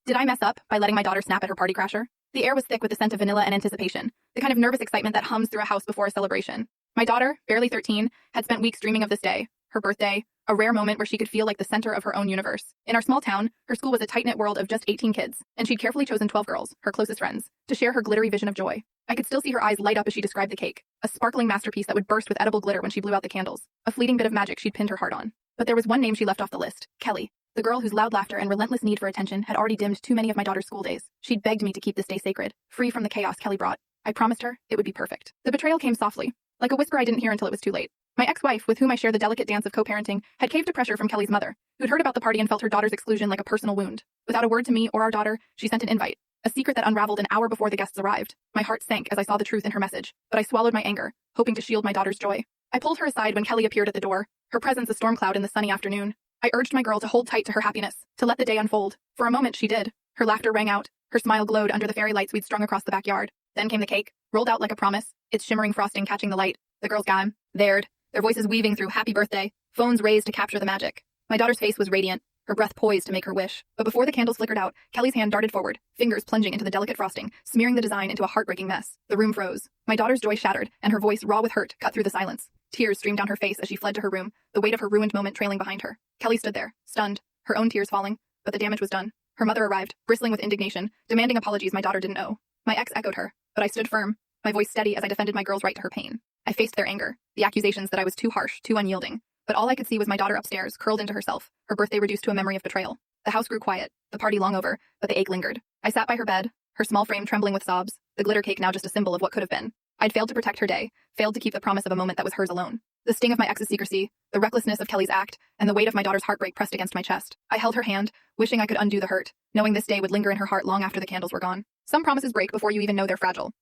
Did I mess up by letting my daughter snap at her party crasher? The air was thick with the scent of vanilla and anticipation, the kind of nervous excitement that hums through a house before a celebration. My daughter, barely 13, had spent weeks dreaming of this day, her birthday, a rare moment where she could feel like the center of her own universe. In our small town, her school was a tight-knit world of just 18 kids, and she'd carefully chosen 12 girls, her closest friends, to share her glittery vision of joy. I could still see her eyes light up as she described the cake, a sparkling masterpiece that would burst with edible glitter when she blew out the candles, a fleeting bit of magic she'd pinned her heart on. But there was one name she left off the list, Kelly. The girl whose loud laughter and relentless need for attention had already dimmed too many of my daughter's school days. She'd begged me to keep this day sacred, free from the chaos Kelly brought. I promised her it would be perfect. The betrayal came softly, like a whisper I didn't hear until it was too late. My ex-wife, with whom I share the delicate dance of co-parenting, had caved to pressure from Kelly's mother, who'd heard about the party and felt her daughter's exclusion like a personal wound. Without a word to me or our daughter, she sent an invite, a secret that unraveled an hour before the guests arrived. My heart sank as I saw the truth in her message, but I swallowed my anger, hoping to shield my daughter's joy. I pulled her aside when Kelly appeared at the door, her presence a storm cloud in the sunny afternoon. I urged my girl to hold tight to her happiness, to let the day unfold. For a moment she did. Her laughter rang out, her smile glowed under the fairy lights we'd strung across the backyard. Then came the cake, rolled out like a promise, its shimmering frosting catching the light. The girls gathered, their voices weaving through happy birthday, phones raised to capture the magic. My daughter's face was radiant, her breath poised to make her wish. But before the candles flickered out, Kelly's hand darted forward, fingers plunging into the delicate frosting, smearing the design into a heartbreaking mess. The room froze. My daughter's joy shattered, and her voice, raw with hurt, cut through the silence. Tears streamed down her face as she fled to her room, the weight of her ruined moment trailing behind her. Kelly stood there, stunned, her own tears falling, but the damage was done. Her mother arrived, bristling with indignation, demanding apologies my daughter didn't owe. My ex echoed her, but I stood firm, my voice steady as I defended my girl's right to her pain. I faced their anger, the accusations that I was too harsh, too unyielding. But all I could see was my daughter upstairs, curled into herself, her birthday reduced to a memory of betrayal. The house grew quiet, the party long over, but the ache lingered. I sat by her bed, her small frame trembling with sobs, the glitter cake now just a symbol of what could have been. I'd failed to protect her day, failed to keep the promise of a moment that was hers alone. The sting of my ex's secrecy, the recklessness of Kelly's act, and the weight of my daughter's heartbreak pressed against my chest. I held her hand, wishing I could undo the hurt, knowing this day would linger in her heart long after the candles were gone. Some promises break before you even know they're fragile.